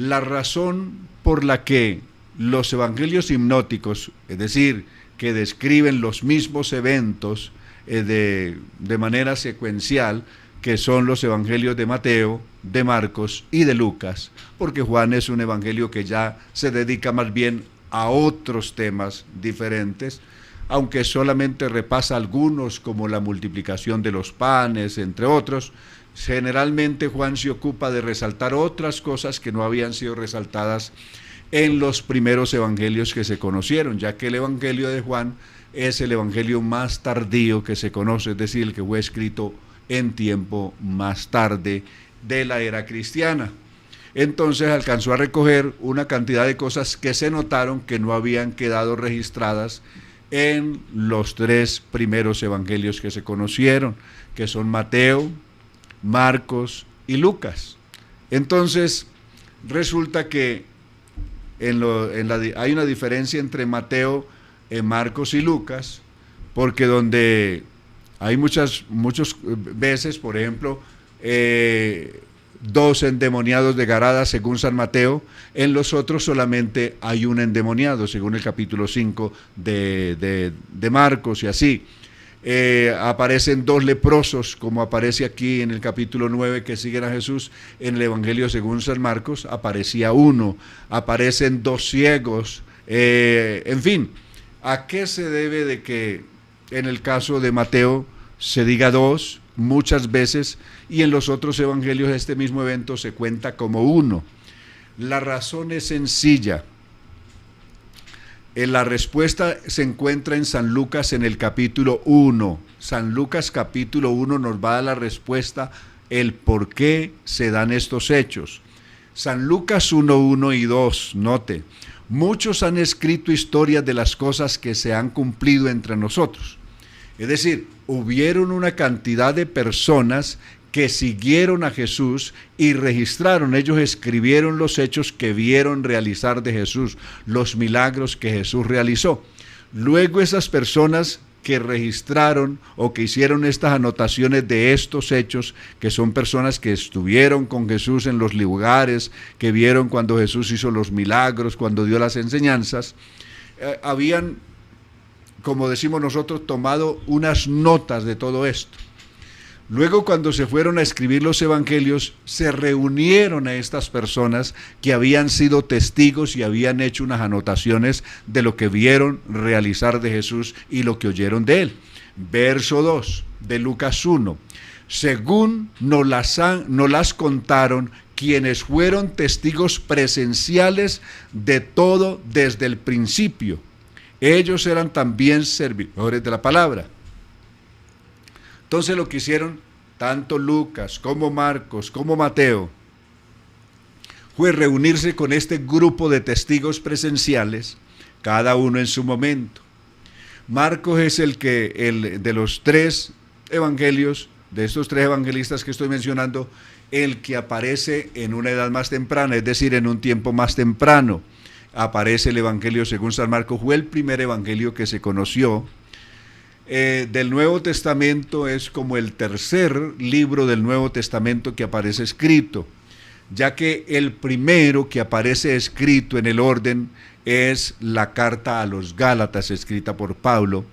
La razón por la que los evangelios hipnóticos, es decir, que describen los mismos eventos de manera secuencial, que son los evangelios de Mateo, de Marcos y de Lucas, porque Juan es un evangelio que ya se dedica más bien a otros temas diferentes, aunque solamente repasa algunos como la multiplicación de los panes, entre otros. Generalmente Juan se ocupa de resaltar otras cosas que no habían sido resaltadas en los primeros evangelios que se conocieron, ya que el evangelio de Juan es el evangelio más tardío que se conoce, es decir, el que fue escrito en tiempo más tarde de la era cristiana. Entonces alcanzó a recoger una cantidad de cosas que se notaron que no habían quedado registradas en los tres primeros evangelios que se conocieron, que son Mateo, Marcos y Lucas. Entonces resulta que hay una diferencia entre Mateo, Marcos y Lucas, porque donde hay muchas veces, por ejemplo, 2 endemoniados de Gadara según San Mateo, en los otros solamente hay un endemoniado, según el capítulo 5 de Marcos, y así. Aparecen 2 leprosos, como aparece aquí en el capítulo 9, que siguen a Jesús. En el Evangelio según San Marcos aparecía 1, aparecen 2 ciegos, en fin. ¿A qué se debe de que en el caso de Mateo se diga 2 muchas veces y en los otros evangelios este mismo evento se cuenta como 1? La razón es sencilla. La respuesta se encuentra en San Lucas en el capítulo 1. San Lucas capítulo 1 nos va a dar la respuesta, el por qué se dan estos hechos. San Lucas 1, 1 y 2, note, muchos han escrito historias de las cosas que se han cumplido entre nosotros. Es decir, hubieron una cantidad de personas que siguieron a Jesús y registraron, ellos escribieron los hechos que vieron realizar de Jesús, los milagros que Jesús realizó. Luego esas personas que registraron o que hicieron estas anotaciones de estos hechos, que son personas que estuvieron con Jesús en los lugares, que vieron cuando Jesús hizo los milagros, cuando dio las enseñanzas, habían, como decimos nosotros, tomado unas notas de todo esto. Luego, cuando se fueron a escribir los evangelios, se reunieron a estas personas que habían sido testigos y habían hecho unas anotaciones de lo que vieron realizar de Jesús y lo que oyeron de él. Verso 2 de Lucas 1. Según nos las contaron quienes fueron testigos presenciales de todo desde el principio. Ellos eran también servidores de la palabra. Entonces lo que hicieron tanto Lucas como Marcos como Mateo fue reunirse con este grupo de testigos presenciales, cada uno en su momento. Marcos es el de los 3 evangelios, de estos 3 evangelistas que estoy mencionando, el que aparece en una edad más temprana, es decir, en un tiempo más temprano. Aparece el evangelio según San Marcos, fue el primer evangelio que se conoció. Del Nuevo Testamento es como el tercer libro del Nuevo Testamento que aparece escrito, ya que el primero que aparece escrito en el orden es la carta a los Gálatas escrita por Pablo,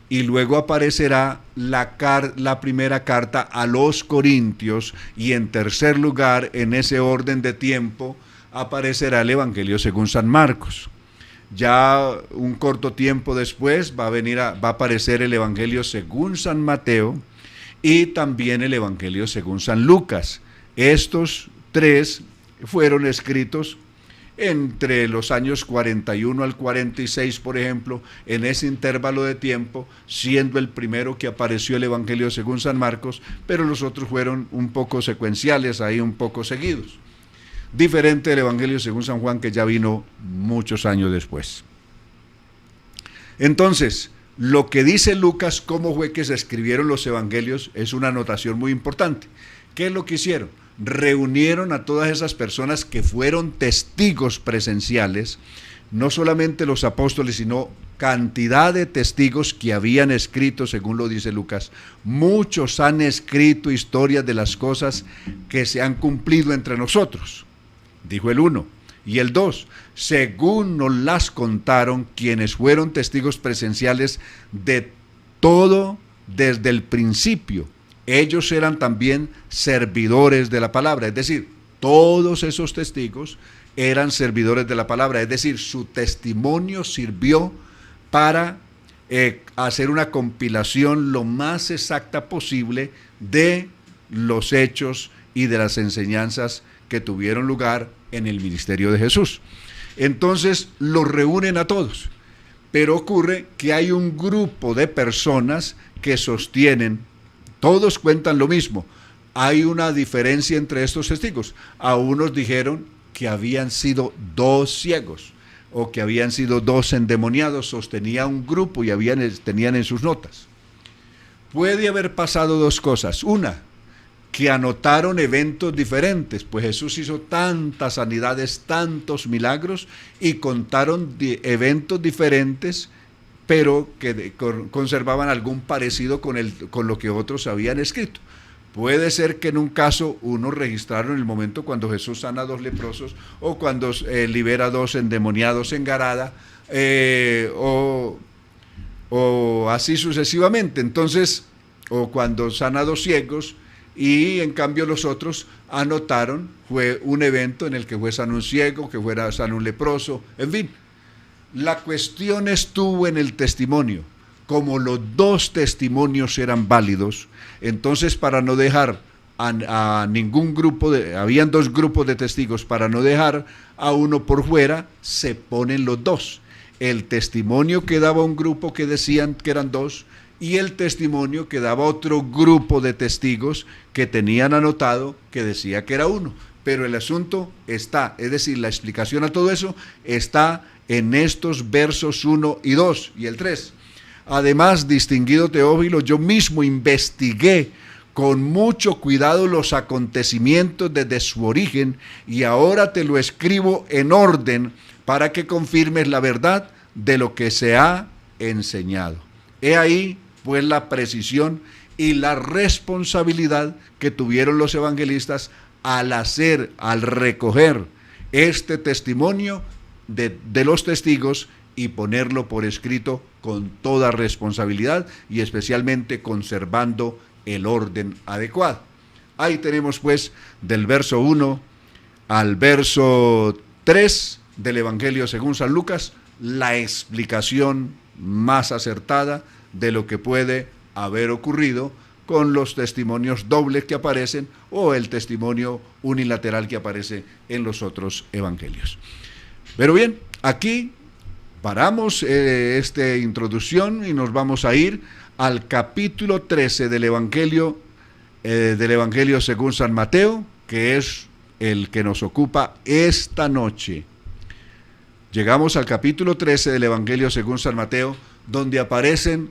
y luego aparecerá la primera carta a los Corintios, y en tercer lugar, en ese orden de tiempo, aparecerá el Evangelio según San Marcos. Ya un corto tiempo después va a aparecer el Evangelio según San Mateo y también el Evangelio según San Lucas. Estos 3 fueron escritos entre los años 41 al 46, por ejemplo, en ese intervalo de tiempo, siendo el primero que apareció el Evangelio según San Marcos, pero los otros fueron un poco secuenciales, ahí un poco seguidos. Diferente del Evangelio según San Juan, que ya vino muchos años después. Entonces, lo que dice Lucas, cómo fue que se escribieron los evangelios, es una anotación muy importante. ¿Qué es lo que hicieron? Reunieron a todas esas personas que fueron testigos presenciales, no solamente los apóstoles, sino cantidad de testigos que habían escrito, según lo dice Lucas. Muchos han escrito historias de las cosas que se han cumplido entre nosotros. dijo el 1. Y el 2, según nos las contaron quienes fueron testigos presenciales de todo desde el principio. Ellos eran también servidores de la palabra, es decir, todos esos testigos eran servidores de la palabra, es decir, su testimonio sirvió para hacer una compilación lo más exacta posible de los hechos y de las enseñanzas que tuvieron lugar en el ministerio de Jesús. Entonces los reúnen a todos, pero ocurre que hay un grupo de personas que sostienen, todos cuentan lo mismo. Hay una diferencia entre estos testigos. A unos dijeron que habían sido 2 ciegos o que habían sido 2 endemoniados, sostenía un grupo y tenían en sus notas. Puede haber pasado 2 cosas. Una, que anotaron eventos diferentes, pues Jesús hizo tantas sanidades, tantos milagros, y contaron eventos diferentes, pero que conservaban algún parecido con lo que otros habían escrito. Puede ser que en un caso unos registraron el momento cuando Jesús sana a 2 leprosos, o cuando libera a 2 endemoniados en Garada, o así sucesivamente. Entonces, o cuando sana a 2 ciegos, y en cambio los otros anotaron, fue un evento en el que fue sano un ciego, que fuera sano un leproso, en fin. La cuestión estuvo en el testimonio. Como los 2 testimonios eran válidos, entonces para no dejar a ningún grupo, habían 2 grupos de testigos, para no dejar a uno por fuera, se ponen los 2. El testimonio que daba un grupo que decían que eran 2, y el testimonio que daba otro grupo de testigos que tenían anotado que decía que era 1. Pero el asunto está, es decir, la explicación a todo eso está en estos versos 1 y 2 y el 3. Además, distinguido Teófilo, yo mismo investigué con mucho cuidado los acontecimientos desde su origen, y ahora te lo escribo en orden para que confirmes la verdad de lo que se ha enseñado. He ahí pues la precisión y la responsabilidad que tuvieron los evangelistas al recoger este testimonio de los testigos y ponerlo por escrito con toda responsabilidad, y especialmente conservando el orden adecuado. Ahí tenemos pues del verso 1 al verso 3 del Evangelio según San Lucas la explicación más acertada de lo que puede haber ocurrido con los testimonios dobles que aparecen, o el testimonio unilateral que aparece en los otros evangelios. Pero bien, aquí paramos esta introducción y nos vamos a ir al capítulo 13 del Evangelio según San Mateo, que es el que nos ocupa esta noche. Llegamos al capítulo 13 del Evangelio según San Mateo, donde aparecen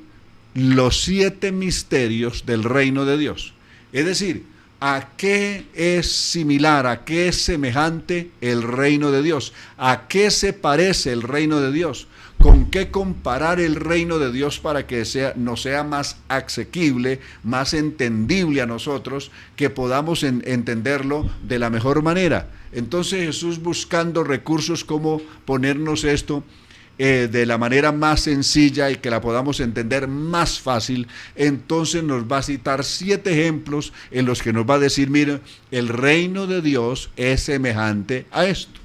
los 7 misterios del reino de Dios. Es decir, ¿a qué es similar, a qué es semejante el reino de Dios? ¿A qué se parece el reino de Dios? ¿Con qué comparar el reino de Dios para que nos sea más asequible, más entendible a nosotros, que podamos entenderlo de la mejor manera? Entonces Jesús, buscando recursos como ponernos esto de la manera más sencilla y que la podamos entender más fácil, entonces nos va a citar 7 ejemplos en los que nos va a decir, mira, el reino de Dios es semejante a esto.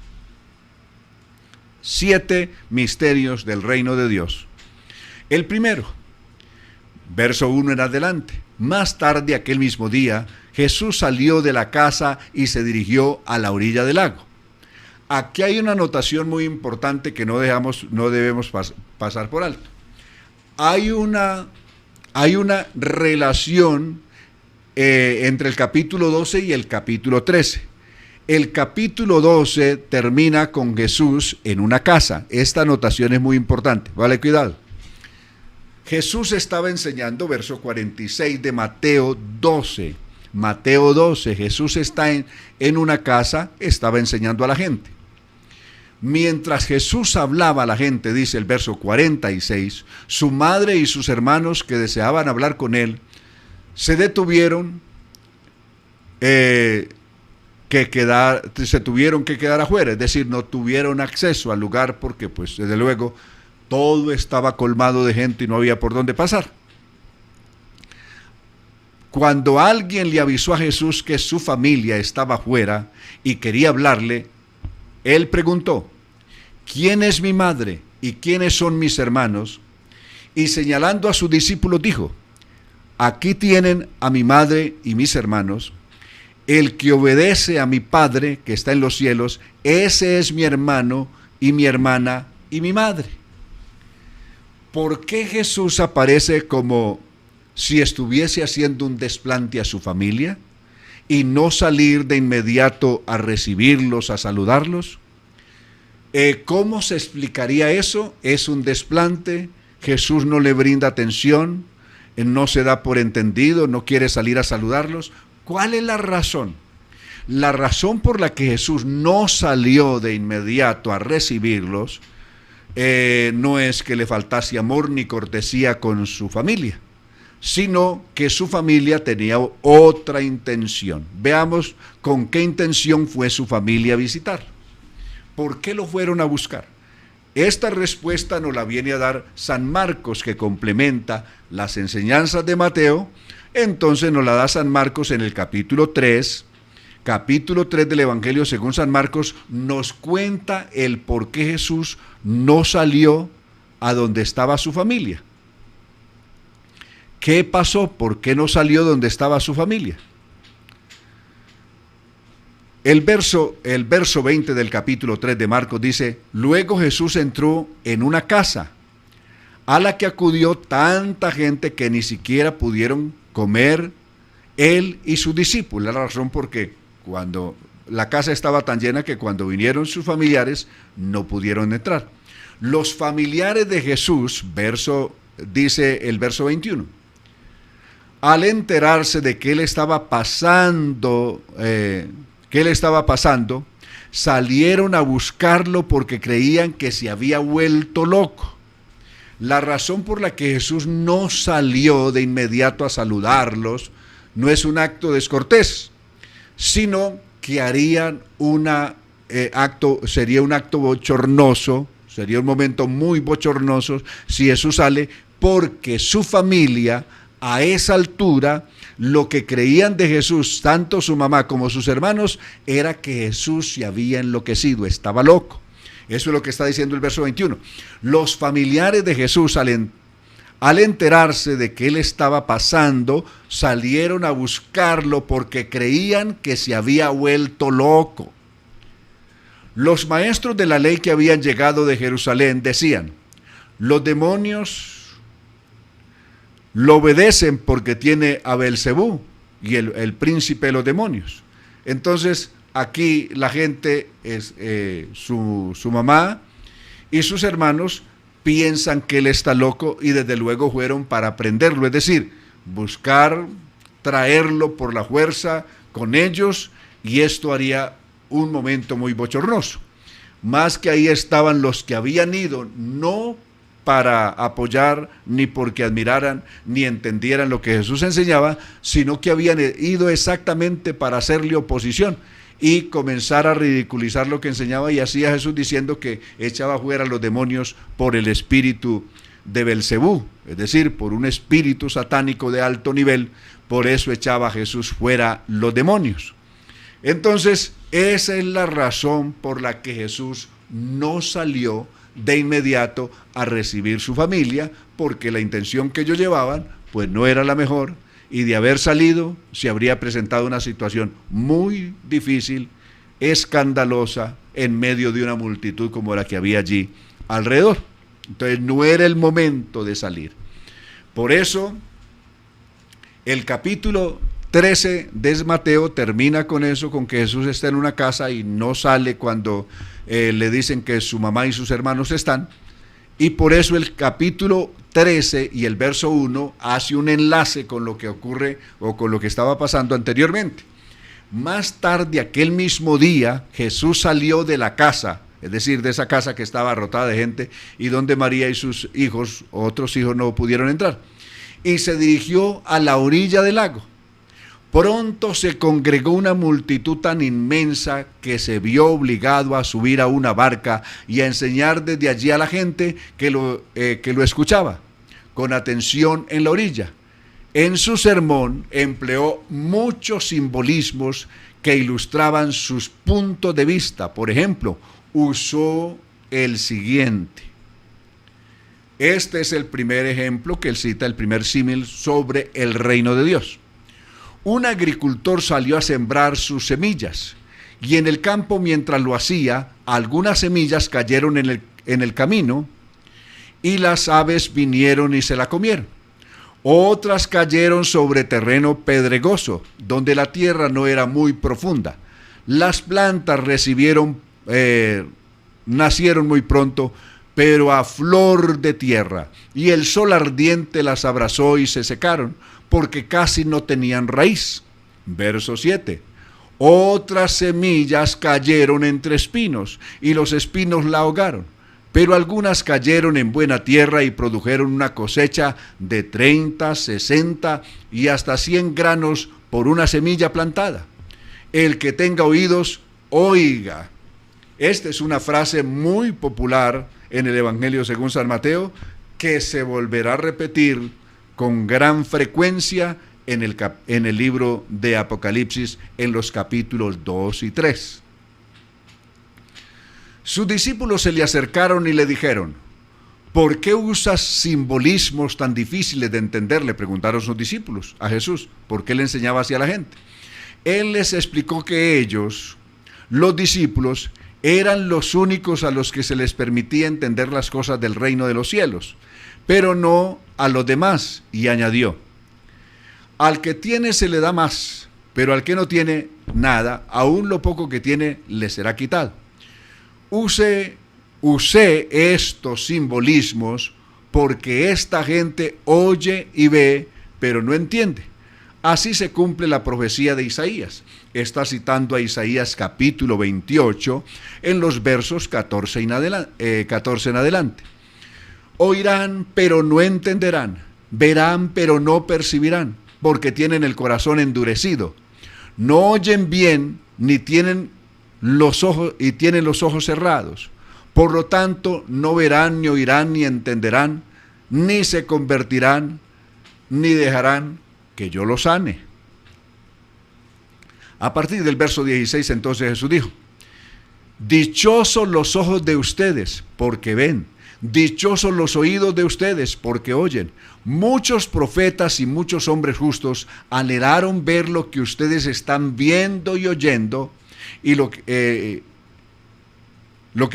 7 misterios del reino de Dios. El primero, verso 1 en adelante. Más tarde aquel mismo día, Jesús salió de la casa y se dirigió a la orilla del lago. Aquí hay una anotación muy importante que no debemos pasar por alto. Hay una relación entre el capítulo 12 y el capítulo 13. El capítulo 12 termina con Jesús en una casa. Esta anotación es muy importante, vale, cuidado. Jesús estaba enseñando, verso 46 de Mateo 12. Mateo 12, Jesús está en una casa, estaba enseñando a la gente. Mientras Jesús hablaba a la gente, dice el verso 46, su madre y sus hermanos que deseaban hablar con él, se detuvieron se tuvieron que quedar afuera, es decir, no tuvieron acceso al lugar porque, pues, desde luego, todo estaba colmado de gente y no había por dónde pasar. Cuando alguien le avisó a Jesús que su familia estaba afuera y quería hablarle, él preguntó: ¿quién es mi madre y quiénes son mis hermanos? Y señalando a sus discípulos dijo: aquí tienen a mi madre y mis hermanos. El que obedece a mi Padre que está en los cielos, ese es mi hermano y mi hermana y mi madre. ¿Por qué Jesús aparece como si estuviese haciendo un desplante a su familia y no salir de inmediato a recibirlos, a saludarlos? ¿Cómo se explicaría eso? Es un desplante, Jesús no le brinda atención, no se da por entendido, no quiere salir a saludarlos. ¿Cuál es la razón? La razón por la que Jesús no salió de inmediato a recibirlos no es que le faltase amor ni cortesía con su familia, sino que su familia tenía otra intención. Veamos con qué intención fue su familia a visitar. ¿Por qué lo fueron a buscar? Esta respuesta nos la viene a dar San Marcos, que complementa las enseñanzas de Mateo. Entonces nos la da San Marcos en el capítulo 3 del Evangelio según San Marcos, nos cuenta el por qué Jesús no salió a donde estaba su familia. ¿Qué pasó? ¿Por qué no salió donde estaba su familia? El verso 20 del capítulo 3 de Marcos dice: luego Jesús entró en una casa a la que acudió tanta gente que ni siquiera pudieron comer él y sus discípulos. La razón porque cuando la casa estaba tan llena que cuando vinieron sus familiares no pudieron entrar. Los familiares de Jesús, dice el verso 21, al enterarse de que él estaba pasando, salieron a buscarlo porque creían que se había vuelto loco. La razón por la que Jesús no salió de inmediato a saludarlos no es un acto descortés, sino que harían sería un acto bochornoso, sería un momento muy bochornoso si Jesús sale, porque su familia a esa altura, lo que creían de Jesús, tanto su mamá como sus hermanos, era que Jesús se había enloquecido, estaba loco. Eso es lo que está diciendo el verso 21. Los familiares de Jesús, al enterarse de que él estaba pasando, salieron a buscarlo porque creían que se había vuelto loco. Los maestros de la ley que habían llegado de Jerusalén decían: los demonios lo obedecen porque tiene a Beelzebú, y el príncipe de los demonios. Entonces, aquí la gente, su mamá y sus hermanos piensan que él está loco y desde luego fueron para prenderlo, es decir, buscar traerlo por la fuerza con ellos, y esto haría un momento muy bochornoso. Más que ahí estaban los que habían ido, no para apoyar, ni porque admiraran, ni entendieran lo que Jesús enseñaba, sino que habían ido exactamente para hacerle oposición y comenzar a ridiculizar lo que enseñaba y hacía Jesús, diciendo que echaba fuera a los demonios por el espíritu de Beelzebú, es decir, por un espíritu satánico de alto nivel. Por eso echaba Jesús fuera los demonios. Entonces, esa es la razón por la que Jesús no salió de inmediato a recibir su familia, porque la intención que ellos llevaban pues no era la mejor, y de haber salido se habría presentado una situación muy difícil, escandalosa, en medio de una multitud como la que había allí alrededor. Entonces no era el momento de salir. Por eso el capítulo 13 de Mateo termina con eso, con que Jesús está en una casa y no sale cuando le dicen que su mamá y sus hermanos están, y por eso el capítulo 13 y el verso 1 hace un enlace con lo que ocurre o con lo que estaba pasando anteriormente. Más tarde, aquel mismo día, Jesús salió de la casa, es decir, de esa casa que estaba abarrotada de gente y donde María y sus hijos, otros hijos, no pudieron entrar, y se dirigió a la orilla del lago. Pronto se congregó una multitud tan inmensa que se vio obligado a subir a una barca y a enseñar desde allí a la gente que lo escuchaba con atención en la orilla. En su sermón empleó muchos simbolismos que ilustraban sus puntos de vista. Por ejemplo, usó el siguiente. Este es el primer ejemplo que él cita, el primer símil sobre el reino de Dios. Un agricultor salió a sembrar sus semillas y en el campo, mientras lo hacía, algunas semillas cayeron en el camino y las aves vinieron y se la comieron. Otras cayeron sobre terreno pedregoso, donde la tierra no era muy profunda. Las plantas nacieron muy pronto, pero a flor de tierra, y el sol ardiente las abrazó y se secaron, porque casi no tenían raíz. Verso 7. Otras semillas cayeron entre espinos, y los espinos la ahogaron. Pero algunas cayeron en buena tierra y produjeron una cosecha de 30, 60 y hasta 100 granos por una semilla plantada. El que tenga oídos, oiga. Esta es una frase muy popular en el Evangelio según San Mateo, que se volverá a repetir con gran frecuencia en el libro de Apocalipsis, en los capítulos 2 y 3. Sus discípulos se le acercaron y le dijeron: ¿por qué usas simbolismos tan difíciles de entender?, le preguntaron sus discípulos a Jesús. ¿Por qué le enseñaba así a la gente? Él les explicó que ellos, los discípulos, eran los únicos a los que se les permitía entender las cosas del reino de los cielos, pero no a los demás, y añadió: al que tiene se le da más, pero al que no tiene nada, aún lo poco que tiene le será quitado. Usé estos simbolismos porque esta gente oye y ve, pero no entiende. Así se cumple la profecía de Isaías. Está citando a Isaías capítulo 28 en los versos 14 en adelante. Oirán, pero no entenderán. Verán, pero no percibirán, porque tienen el corazón endurecido. No oyen bien, ni tienen los ojos cerrados. Por lo tanto, no verán, ni oirán, ni entenderán, ni se convertirán, ni dejarán que yo los sane. A partir del verso 16, entonces Jesús dijo: dichosos los ojos de ustedes, porque ven. Dichosos los oídos de ustedes, porque oyen. Muchos profetas y muchos hombres justos anhelaron ver lo que ustedes están viendo y oyendo, y lo que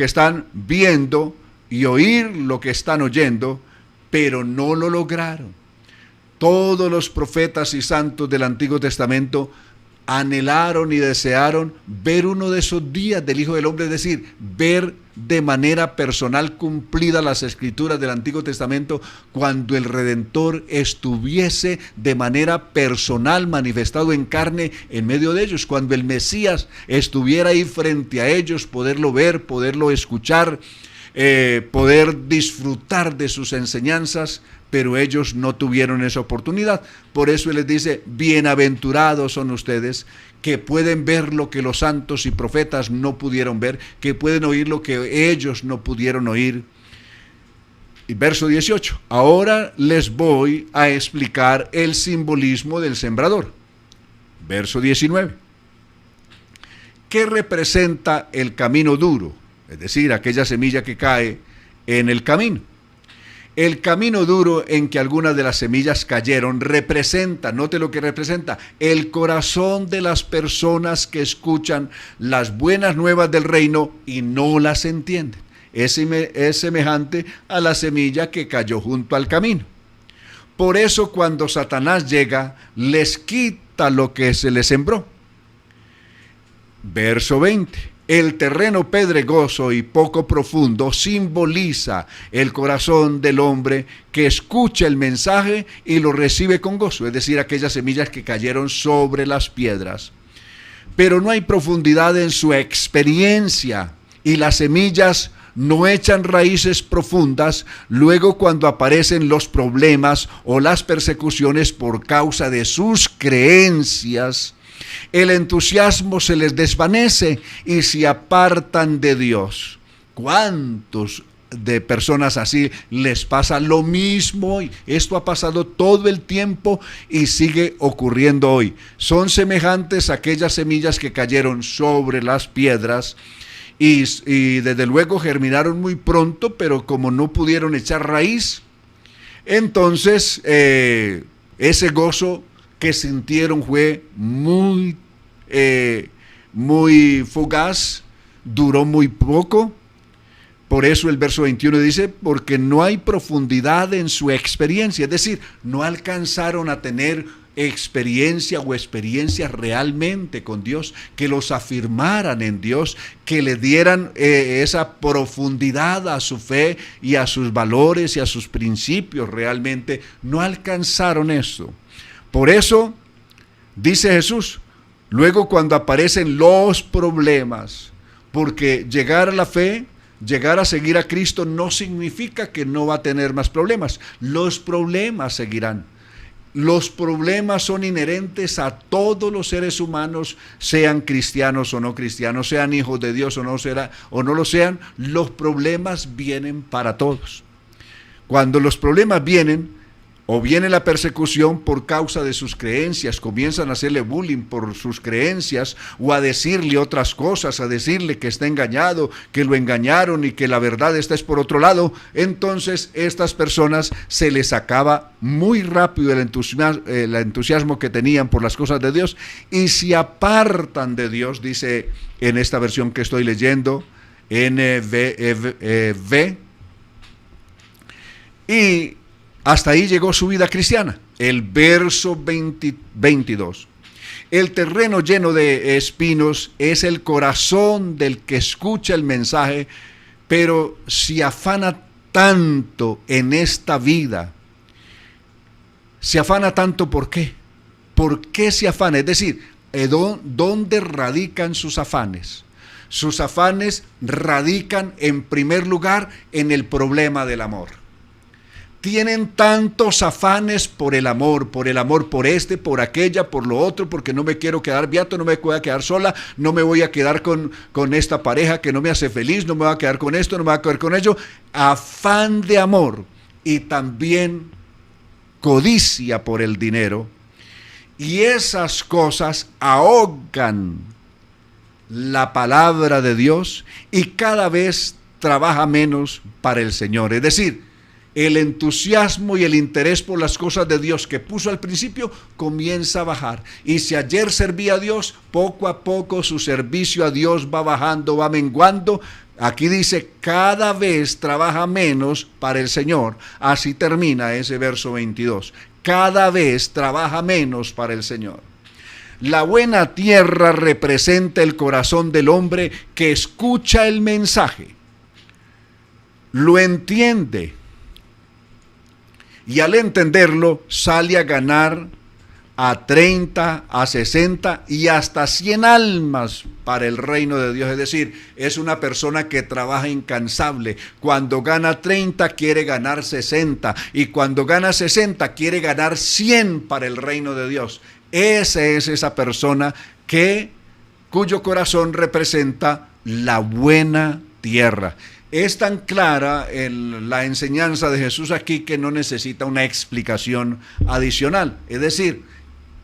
están viendo y oír lo que están oyendo, pero no lo lograron. Todos los profetas y santos del Antiguo Testamento anhelaron y desearon ver uno de esos días del Hijo del Hombre, es decir, ver de manera personal cumplidas las Escrituras del Antiguo Testamento, cuando el Redentor estuviese de manera personal manifestado en carne en medio de ellos, cuando el Mesías estuviera ahí frente a ellos, poderlo ver, poderlo escuchar, poder disfrutar de sus enseñanzas, pero ellos no tuvieron esa oportunidad. Por eso Él les dice: bienaventurados son ustedes, que pueden ver lo que los santos y profetas no pudieron ver, que pueden oír lo que ellos no pudieron oír. Y verso 18, ahora les voy a explicar el simbolismo del sembrador. Verso 19, ¿qué representa el camino duro? Es decir, aquella semilla que cae en el camino. El camino duro en que algunas de las semillas cayeron representa, note lo que representa, el corazón de las personas que escuchan las buenas nuevas del reino y no las entienden. Es semejante a la semilla que cayó junto al camino. Por eso, cuando Satanás llega, les quita lo que se les sembró. Verso 20. El terreno pedregoso y poco profundo simboliza el corazón del hombre que escucha el mensaje y lo recibe con gozo, es decir, aquellas semillas que cayeron sobre las piedras. Pero no hay profundidad en su experiencia y las semillas no echan raíces profundas luego cuando aparecen los problemas o las persecuciones por causa de sus creencias. El entusiasmo se les desvanece y se apartan de Dios. ¿Cuántos de personas así les pasa lo mismo? Esto ha pasado todo el tiempo y sigue ocurriendo hoy. Son semejantes a aquellas semillas que cayeron sobre las piedras y desde luego germinaron muy pronto, pero como no pudieron echar raíz, entonces ese gozo que sintieron fue muy fugaz, duró muy poco. Por eso el verso 21 dice, porque no hay profundidad en su experiencia, es decir, no alcanzaron a tener experiencia o experiencias realmente con Dios, que los afirmaran en Dios, que le dieran esa profundidad a su fe y a sus valores y a sus principios. Realmente no alcanzaron eso. Por eso, dice Jesús, luego cuando aparecen los problemas, porque llegar a la fe, llegar a seguir a Cristo no significa que no va a tener más problemas. Los problemas seguirán. Los problemas son inherentes a todos los seres humanos, sean cristianos o no cristianos, sean hijos de Dios o no lo sean. Los problemas vienen para todos. Cuando los problemas vienen, o viene la persecución por causa de sus creencias, comienzan a hacerle bullying por sus creencias, o a decirle otras cosas, a decirle que está engañado, que lo engañaron y que la verdad está es por otro lado. Entonces estas personas se les acaba muy rápido el entusiasmo que tenían por las cosas de Dios y se apartan de Dios, dice en esta versión que estoy leyendo, NVV, y hasta ahí llegó su vida cristiana. El verso 22. El terreno lleno de espinos es el corazón del que escucha el mensaje, pero se afana tanto en esta vida. Se afana tanto, ¿por qué? ¿Por qué se afana? Es decir, ¿dónde radican sus afanes? Sus afanes radican en primer lugar en el problema del amor. Tienen tantos afanes por el amor por este, por aquella, por lo otro, porque no me quiero quedar beato, no me voy a quedar sola, no me voy a quedar con esta pareja que no me hace feliz, no me voy a quedar con esto, no me voy a quedar con ello. Afán de amor y también codicia por el dinero. Y esas cosas ahogan la palabra de Dios y cada vez trabaja menos para el Señor. Es decir, el entusiasmo y el interés por las cosas de Dios que puso al principio comienza a bajar. Y si ayer servía a Dios, poco a poco su servicio a Dios va bajando, va menguando. Aquí dice, cada vez trabaja menos para el Señor. Así termina ese verso 22. Cada vez trabaja menos para el Señor. La buena tierra representa el corazón del hombre que escucha el mensaje, lo entiende, y al entenderlo sale a ganar a 30, a 60 y hasta 100 almas para el reino de Dios. Es decir, es una persona que trabaja incansable. Cuando gana 30 quiere ganar 60 y cuando gana 60 quiere ganar 100 para el reino de Dios. Esa es esa persona cuyo corazón representa la buena tierra. Es tan clara la enseñanza de Jesús aquí que no necesita una explicación adicional. Es decir,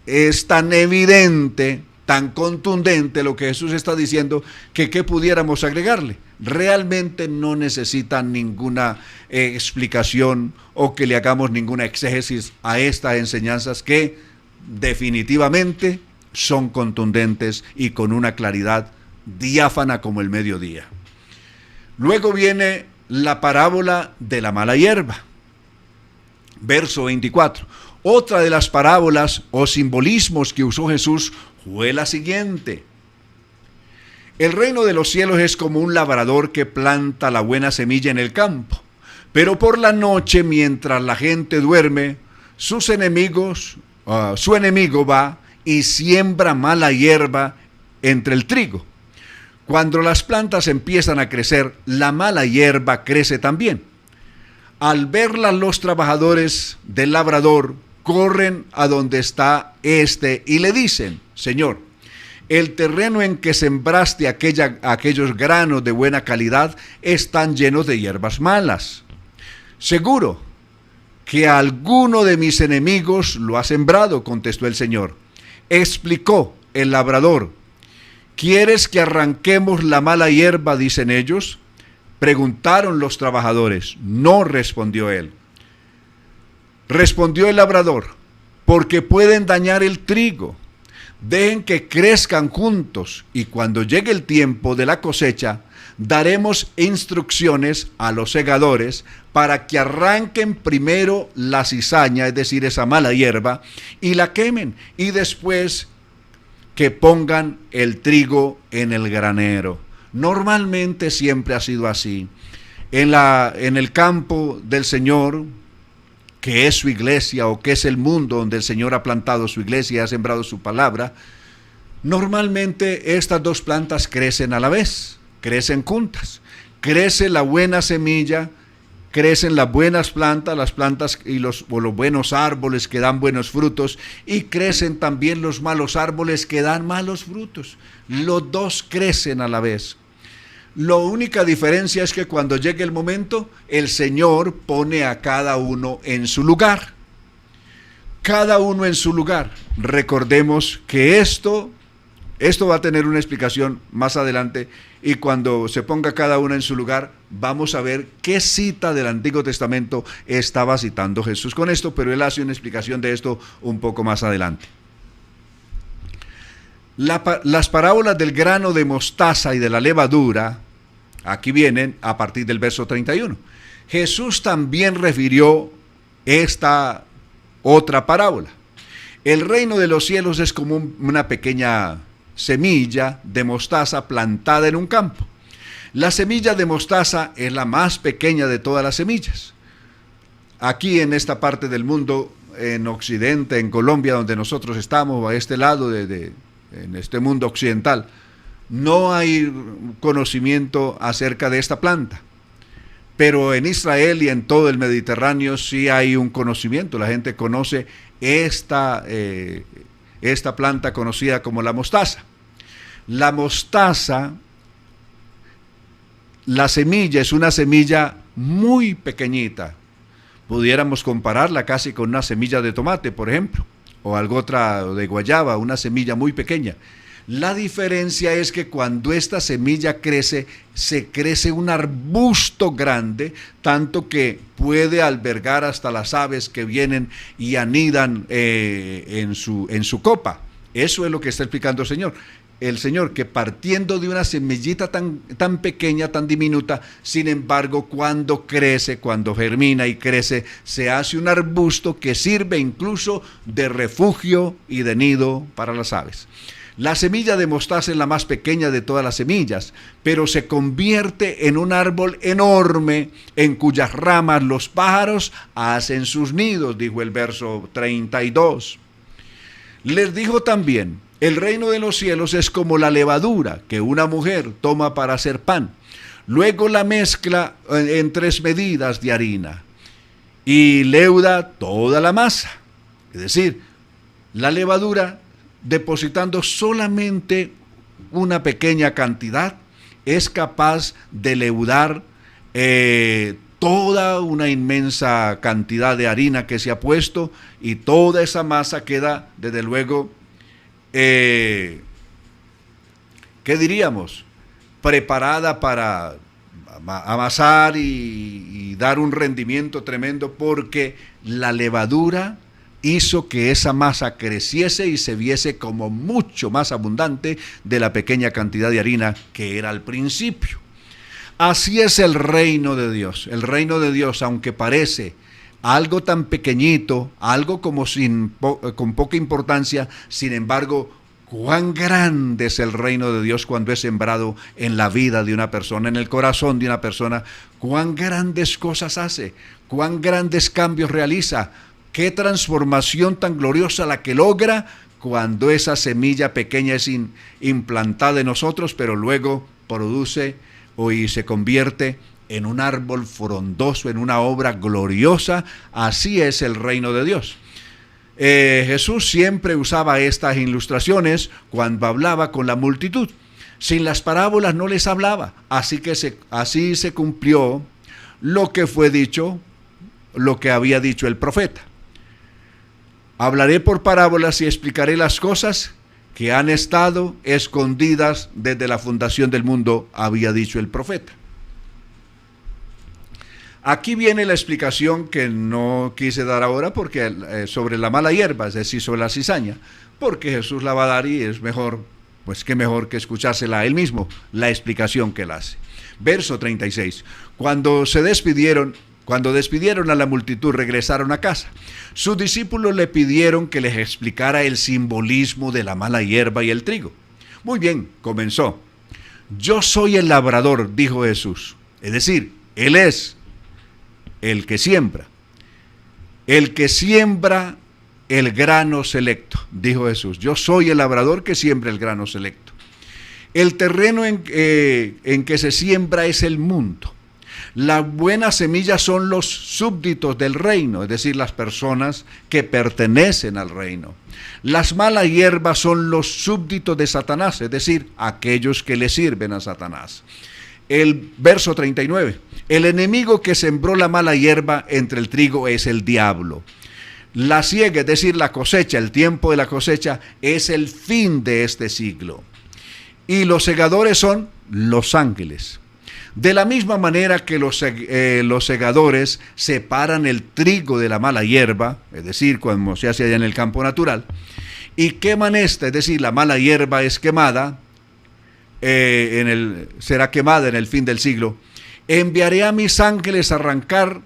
es tan evidente, tan contundente lo que Jesús está diciendo que ¿qué pudiéramos agregarle? Realmente no necesita ninguna explicación o que le hagamos ninguna exégesis a estas enseñanzas que definitivamente son contundentes y con una claridad diáfana como el mediodía. Luego viene la parábola de la mala hierba, verso 24. Otra de las parábolas o simbolismos que usó Jesús fue la siguiente. El reino de los cielos es como un labrador que planta la buena semilla en el campo, pero por la noche, mientras la gente duerme, su enemigo va y siembra mala hierba entre el trigo. Cuando las plantas empiezan a crecer, la mala hierba crece también. Al verla, los trabajadores del labrador corren a donde está éste y le dicen: Señor, el terreno en que sembraste aquellos granos de buena calidad están llenos de hierbas malas. Seguro que alguno de mis enemigos lo ha sembrado, contestó el Señor. Explicó el labrador: ¿quieres que arranquemos la mala hierba?, dicen ellos. Preguntaron los trabajadores. No, respondió él. Respondió el labrador: porque pueden dañar el trigo. Dejen que crezcan juntos, y cuando llegue el tiempo de la cosecha, daremos instrucciones a los segadores para que arranquen primero la cizaña, es decir, esa mala hierba, y la quemen, y después que pongan el trigo en el granero. Normalmente siempre ha sido así. En el campo del Señor, que es su iglesia, o que es el mundo donde el Señor ha plantado su iglesia y ha sembrado su palabra, normalmente estas dos plantas crecen a la vez, crecen juntas. Crece la buena semilla, crecen las buenas plantas, las plantas y los buenos árboles que dan buenos frutos, y crecen también los malos árboles que dan malos frutos. Los dos crecen a la vez. La única diferencia es que cuando llegue el momento, el Señor pone a cada uno en su lugar. Cada uno en su lugar. Recordemos que esto va a tener una explicación más adelante, y cuando se ponga cada uno en su lugar, vamos a ver qué cita del Antiguo Testamento estaba citando Jesús con esto, pero él hace una explicación de esto un poco más adelante. Las parábolas del grano de mostaza y de la levadura, aquí vienen a partir del verso 31. Jesús también refirió esta otra parábola. El reino de los cielos es como una pequeña semilla de mostaza plantada en un campo. La semilla de mostaza es la más pequeña de todas las semillas. Aquí en esta parte del mundo, en Occidente, en Colombia, donde nosotros estamos, a este lado en este mundo occidental, no hay conocimiento acerca de esta planta. Pero en Israel y en todo el Mediterráneo sí hay un conocimiento. La gente conoce esta planta conocida como la mostaza. La mostaza, la semilla es una semilla muy pequeñita. Pudiéramos compararla casi con una semilla de tomate, por ejemplo, o algo otra de guayaba, una semilla muy pequeña. La diferencia es que cuando esta semilla crece, se crece un arbusto grande, tanto que puede albergar hasta las aves que vienen y anidan en su copa. Eso es lo que está explicando el Señor, que partiendo de una semillita tan pequeña, tan diminuta, sin embargo, cuando crece, cuando germina y crece, se hace un arbusto que sirve incluso de refugio y de nido para las aves. La semilla de mostaza es la más pequeña de todas las semillas, pero se convierte en un árbol enorme en cuyas ramas los pájaros hacen sus nidos, dijo el verso 32. Les dijo también: el reino de los cielos es como la levadura que una mujer toma para hacer pan. Luego la mezcla en 3 medidas de harina y leuda toda la masa. Es decir, la levadura, depositando solamente una pequeña cantidad, es capaz de leudar toda una inmensa cantidad de harina que se ha puesto, y toda esa masa queda, desde luego, ¿qué diríamos? Preparada para amasar y dar un rendimiento tremendo, porque la levadura hizo que esa masa creciese y se viese como mucho más abundante de la pequeña cantidad de harina que era al principio. Así es el reino de Dios. El reino de Dios, aunque parece algo tan pequeñito, algo como con poca importancia, sin embargo, cuán grande es el reino de Dios cuando es sembrado en la vida de una persona, en el corazón de una persona. Cuán grandes cosas hace, cuán grandes cambios realiza. Qué transformación tan gloriosa la que logra cuando esa semilla pequeña es implantada en nosotros, pero luego produce y se convierte en un árbol frondoso, en una obra gloriosa. Así es el reino de Dios. Jesús siempre usaba estas ilustraciones cuando hablaba con la multitud. Sin las parábolas no les hablaba. Así se cumplió lo que fue dicho, lo que había dicho el profeta. Hablaré por parábolas y explicaré las cosas que han estado escondidas desde la fundación del mundo, había dicho el profeta. Aquí viene la explicación que no quise dar ahora porque sobre la mala hierba, es decir, sobre la cizaña, porque Jesús la va a dar y es mejor, pues qué mejor que escuchársela a él mismo, la explicación que él hace. Verso 36. Cuando despidieron a la multitud, regresaron a casa. Sus discípulos le pidieron que les explicara el simbolismo de la mala hierba y el trigo. Muy bien, comenzó. Yo soy el labrador, dijo Jesús. Es decir, Él es el que siembra. El que siembra el grano selecto, dijo Jesús. Yo soy el labrador que siembra el grano selecto. El terreno en que se siembra es el mundo. La buena semilla son los súbditos del reino, es decir, las personas que pertenecen al reino. Las malas hierbas son los súbditos de Satanás, es decir, aquellos que le sirven a Satanás. El verso 39, el enemigo que sembró la mala hierba entre el trigo es el diablo. La siega, es decir, la cosecha, el tiempo de la cosecha, es el fin de este siglo. Y los segadores son los ángeles. De la misma manera que los segadores separan el trigo de la mala hierba, es decir, como se hace allá en el campo natural, y queman esta, es decir, la mala hierba es quemada, será quemada en el fin del siglo, enviaré a mis ángeles a arrancar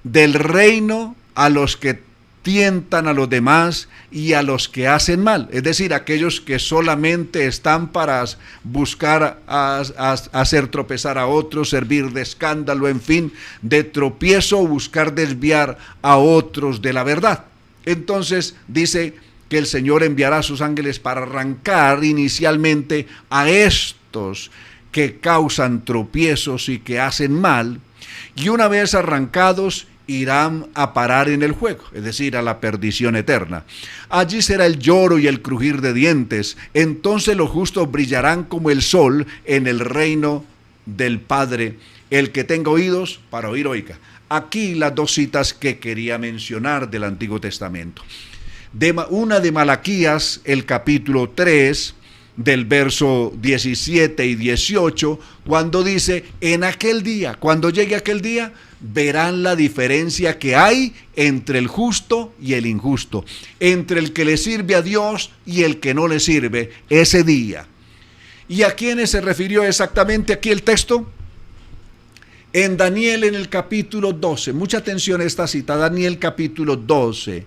del reino a los que tientan a los demás y a los que hacen mal, es decir, aquellos que solamente están para buscar hacer tropezar a otros, servir de escándalo, en fin, de tropiezo, buscar desviar a otros de la verdad. Entonces dice que el Señor enviará a sus ángeles para arrancar inicialmente a estos que causan tropiezos y que hacen mal, y una vez arrancados irán a parar en el fuego, es decir, a la perdición eterna. Allí será el lloro y el crujir de dientes. Entonces los justos brillarán como el sol en el reino del Padre. El que tenga oídos para oír, oiga. Aquí las dos citas que quería mencionar del Antiguo Testamento. Una de Malaquías, el capítulo 3, del verso 17 y 18, cuando dice, en aquel día, cuando llegue aquel día, verán la diferencia que hay entre el justo y el injusto, entre el que le sirve a Dios y el que no le sirve, ese día. ¿Y a quiénes se refirió exactamente aquí el texto? En Daniel, en el capítulo 12, mucha atención a esta cita, Daniel capítulo 12,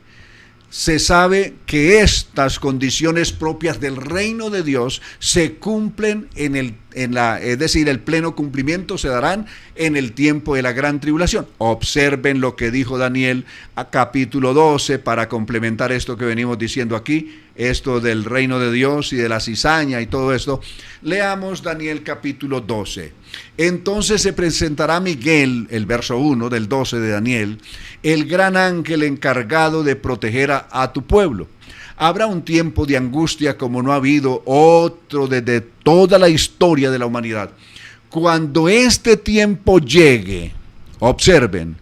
se sabe que estas condiciones propias del reino de Dios se cumplen es decir, el pleno cumplimiento se darán en el tiempo de la gran tribulación. Observen lo que dijo Daniel a capítulo 12 para complementar esto que venimos diciendo aquí, esto del reino de Dios y de la cizaña y todo esto. Leamos Daniel capítulo 12. Entonces se presentará Miguel, el verso 1 del 12 de Daniel, el gran ángel encargado de proteger a tu pueblo. Habrá un tiempo de angustia como no ha habido otro desde toda la historia de la humanidad. Cuando este tiempo llegue, observen,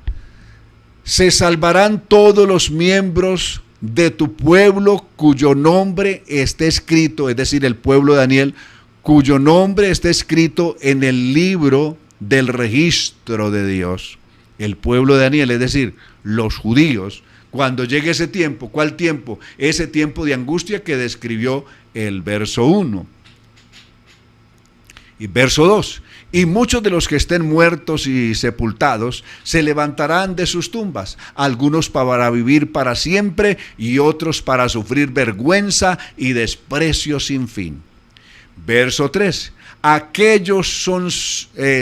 se salvarán todos los miembros de tu pueblo cuyo nombre esté escrito, es decir, el pueblo de Daniel, cuyo nombre esté escrito en el libro del registro de Dios. El pueblo de Daniel, es decir, los judíos. Cuando llegue ese tiempo, ¿cuál tiempo? Ese tiempo de angustia que describió el verso 1. Y verso 2. Y muchos de los que estén muertos y sepultados se levantarán de sus tumbas, algunos para vivir para siempre y otros para sufrir vergüenza y desprecio sin fin. Verso 3. Aquellos son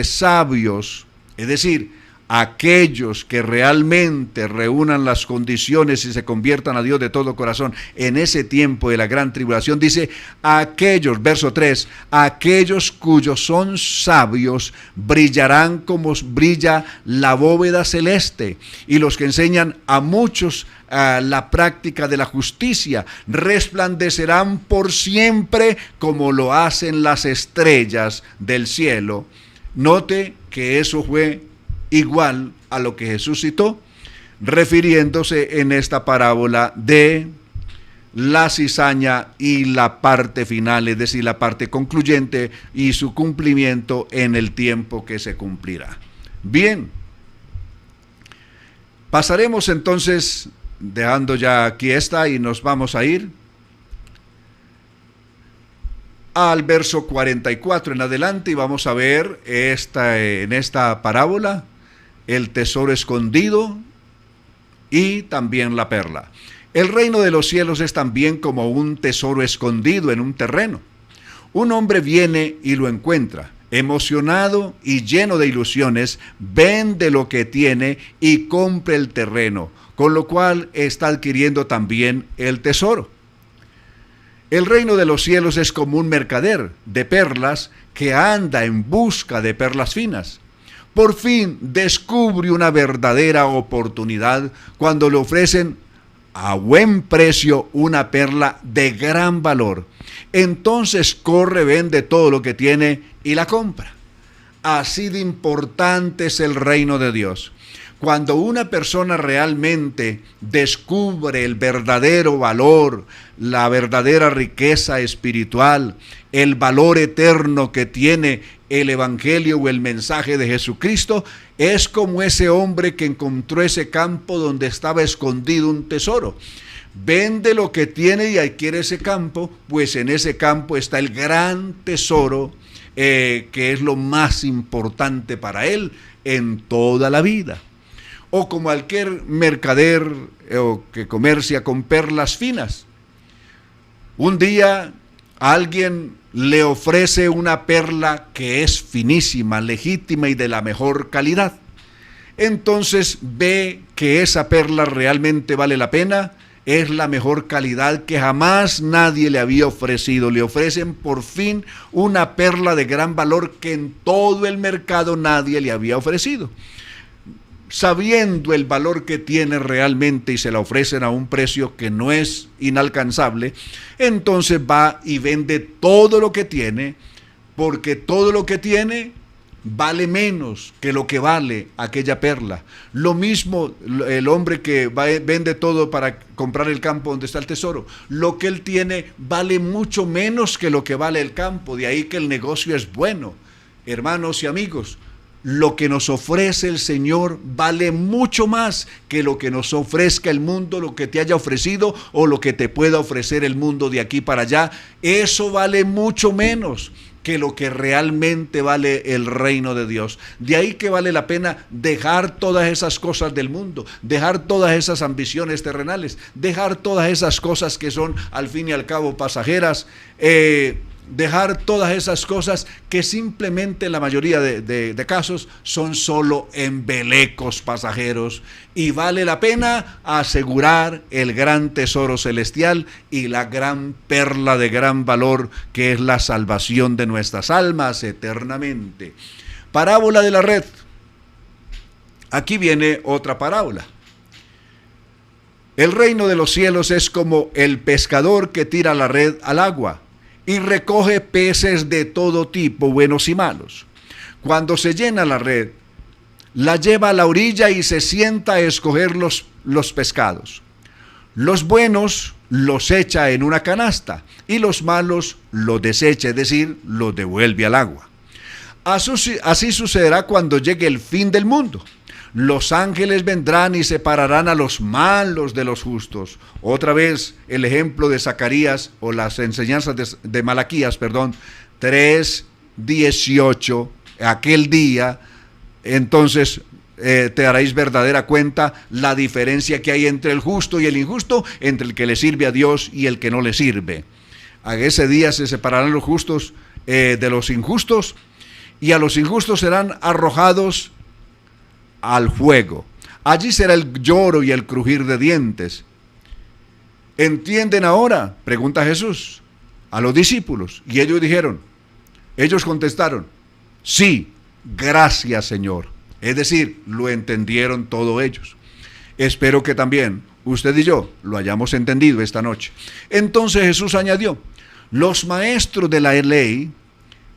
sabios, es decir, aquellos que realmente reúnan las condiciones y se conviertan a Dios de todo corazón en ese tiempo de la gran tribulación, dice, aquellos, verso 3, aquellos cuyos son sabios brillarán como brilla la bóveda celeste, y los que enseñan a muchos la práctica de la justicia resplandecerán por siempre como lo hacen las estrellas del cielo. Note que eso fue igual a lo que Jesús citó, refiriéndose en esta parábola de la cizaña y la parte final, es decir, la parte concluyente y su cumplimiento en el tiempo que se cumplirá. Bien, pasaremos entonces, dejando ya aquí esta, y nos vamos a ir al verso 44 en adelante, y vamos a ver en esta parábola el tesoro escondido y también la perla. El reino de los cielos es también como un tesoro escondido en un terreno. Un hombre viene y lo encuentra. Emocionado y lleno de ilusiones, vende lo que tiene y compra el terreno, con lo cual está adquiriendo también el tesoro. El reino de los cielos es como un mercader de perlas que anda en busca de perlas finas. Por fin descubre una verdadera oportunidad cuando le ofrecen a buen precio una perla de gran valor. Entonces corre, vende todo lo que tiene y la compra. Así de importante es el reino de Dios. Cuando una persona realmente descubre el verdadero valor, la verdadera riqueza espiritual, el valor eterno que tiene el evangelio o el mensaje de Jesucristo, es como ese hombre que encontró ese campo donde estaba escondido un tesoro. Vende lo que tiene y adquiere ese campo, pues en ese campo está el gran tesoro que es lo más importante para él en toda la vida. O como cualquier mercader que comercia con perlas finas. Un día alguien le ofrece una perla que es finísima, legítima y de la mejor calidad. Entonces ve que esa perla realmente vale la pena, es la mejor calidad que jamás nadie le había ofrecido. Le ofrecen por fin una perla de gran valor que en todo el mercado nadie le había ofrecido. Sabiendo el valor que tiene realmente y se la ofrecen a un precio que no es inalcanzable, entonces va y vende todo lo que tiene, porque todo lo que tiene vale menos que lo que vale aquella perla. Lo mismo el hombre que vende todo para comprar el campo donde está el tesoro. Lo que él tiene vale mucho menos que lo que vale el campo, de ahí que el negocio es bueno. Hermanos y amigos, lo que nos ofrece el Señor vale mucho más que lo que nos ofrezca el mundo, lo que te haya ofrecido o lo que te pueda ofrecer el mundo de aquí para allá. Eso vale mucho menos que lo que realmente vale el reino de Dios. De ahí que vale la pena dejar todas esas cosas del mundo, dejar todas esas ambiciones terrenales, dejar todas esas cosas que son al fin y al cabo pasajeras, dejar todas esas cosas que simplemente en la mayoría de casos son solo embelecos pasajeros, y vale la pena asegurar el gran tesoro celestial y la gran perla de gran valor que es la salvación de nuestras almas eternamente. Parábola de la red. Aquí viene otra parábola. El reino de los cielos es como el pescador que tira la red al agua y recoge peces de todo tipo, buenos y malos. Cuando se llena la red, la lleva a la orilla y se sienta a escoger los pescados. Los buenos los echa en una canasta y los malos los desecha, es decir, los devuelve al agua. Así sucederá cuando llegue el fin del mundo. Los ángeles vendrán y separarán a los malos de los justos. Otra vez el ejemplo de Zacarías, o las enseñanzas de Malaquías, 3:18, aquel día, entonces te daréis verdadera cuenta la diferencia que hay entre el justo y el injusto, entre el que le sirve a Dios y el que no le sirve. A ese día se separarán los justos de los injustos, y a los injustos serán arrojados al fuego. Allí será el lloro y el crujir de dientes. ¿Entienden ahora?, pregunta Jesús a los discípulos. Y ellos contestaron, sí, gracias, Señor. Es decir, lo entendieron todos ellos. Espero que también usted y yo lo hayamos entendido esta noche. Entonces Jesús añadió, los maestros de la ley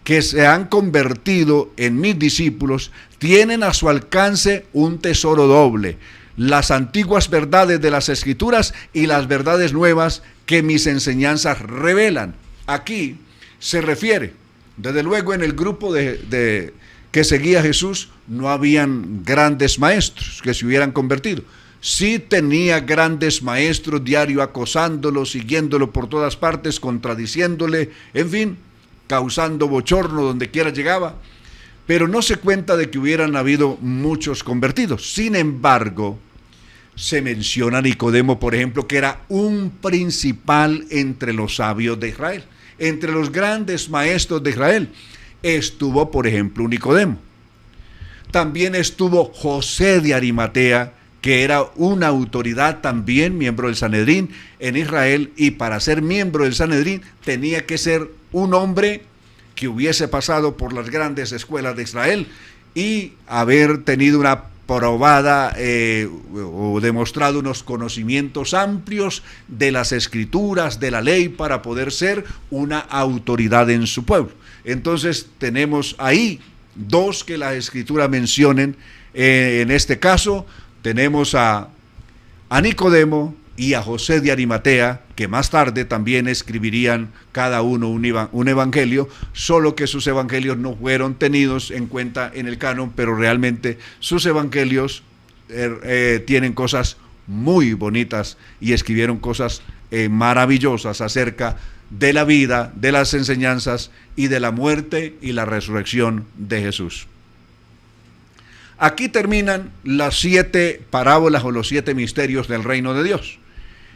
que se han convertido en mis discípulos tienen a su alcance un tesoro doble, las antiguas verdades de las Escrituras y las verdades nuevas que mis enseñanzas revelan. Aquí se refiere, desde luego, en el grupo que seguía a Jesús no habían grandes maestros que se hubieran convertido. Sí tenía grandes maestros diario acosándolo, siguiéndolo por todas partes, contradiciéndole, en fin, causando bochorno donde quiera llegaba, pero no se cuenta de que hubieran habido muchos convertidos. Sin embargo, se menciona a Nicodemo, por ejemplo, que era un principal entre los sabios de Israel, entre los grandes maestros de Israel. Estuvo, por ejemplo, Nicodemo. También estuvo José de Arimatea, que era una autoridad también, miembro del Sanedrín en Israel, y para ser miembro del Sanedrín tenía que ser un hombre que hubiese pasado por las grandes escuelas de Israel y haber tenido una probada o demostrado unos conocimientos amplios de las Escrituras, de la ley, para poder ser una autoridad en su pueblo. Entonces tenemos ahí dos que la Escritura mencionen. En este caso tenemos a Nicodemo y a José de Arimatea, que más tarde también escribirían cada uno un evangelio, solo que sus evangelios no fueron tenidos en cuenta en el canon, pero realmente sus evangelios tienen cosas muy bonitas y escribieron cosas maravillosas acerca de la vida, de las enseñanzas y de la muerte y la resurrección de Jesús. Aquí terminan las 7 parábolas o los 7 misterios del reino de Dios.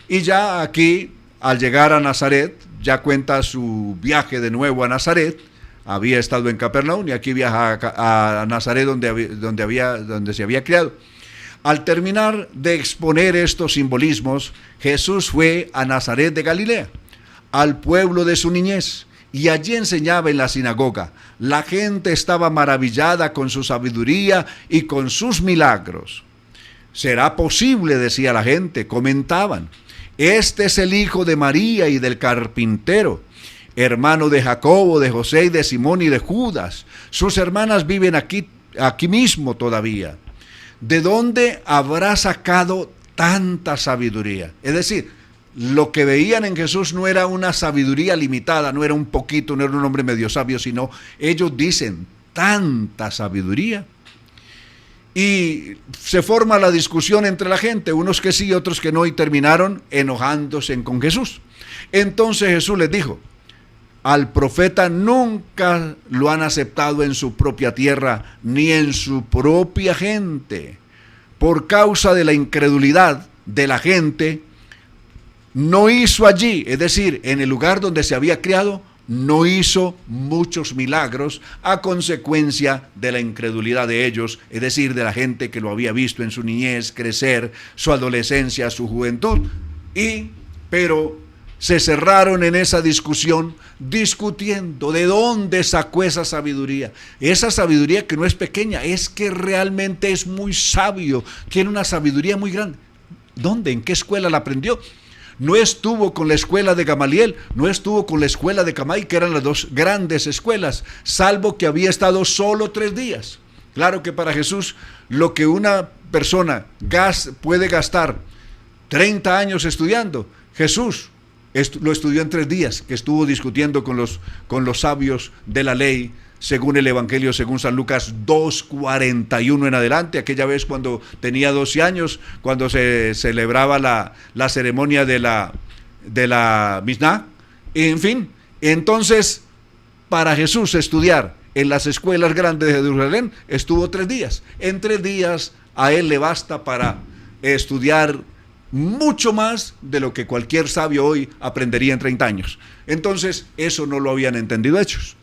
Y ya aquí, al llegar a Nazaret, ya cuenta su viaje de nuevo a Nazaret. Había estado en Capernaum y aquí viaja a Nazaret donde se había criado. Al terminar de exponer estos simbolismos, Jesús fue a Nazaret de Galilea, al pueblo de su niñez, y allí enseñaba en la sinagoga. La gente estaba maravillada con su sabiduría y con sus milagros. ¿Será posible?, decía la gente, comentaban. Este es el hijo de María y del carpintero, hermano de Jacobo, de José y de Simón y de Judas. Sus hermanas viven aquí mismo todavía. ¿De dónde habrá sacado tanta sabiduría? Es decir, lo que veían en Jesús no era una sabiduría limitada, no era un poquito, no era un hombre medio sabio, sino ellos dicen, tanta sabiduría. Y se forma la discusión entre la gente, unos que sí y otros que no, y terminaron enojándose con Jesús. Entonces Jesús les dijo, al profeta nunca lo han aceptado en su propia tierra, ni en su propia gente. Por causa de la incredulidad de la gente, no hizo allí, es decir, en el lugar donde se había criado, no hizo muchos milagros a consecuencia de la incredulidad de ellos, es decir, de la gente que lo había visto en su niñez crecer, su adolescencia, su juventud, pero se cerraron en esa discusión, discutiendo de dónde sacó esa sabiduría que no es pequeña, es que realmente es muy sabio, tiene una sabiduría muy grande. ¿Dónde? ¿En qué escuela la aprendió? No estuvo con la escuela de Gamaliel, no estuvo con la escuela de Camay, que eran las dos grandes escuelas, salvo que había estado solo 3 días. Claro que para Jesús, lo que una persona puede gastar 30 años estudiando, Jesús lo estudió en 3 días, que estuvo discutiendo con los sabios de la ley, según el Evangelio, según San Lucas 2:41 en adelante, aquella vez cuando tenía 12 años, cuando se celebraba la ceremonia de la Misná. En fin, entonces, para Jesús estudiar en las escuelas grandes de Jerusalén, estuvo 3 días. En 3 días a él le basta para estudiar mucho más de lo que cualquier sabio hoy aprendería en 30 años. Entonces, eso no lo habían entendido ellos.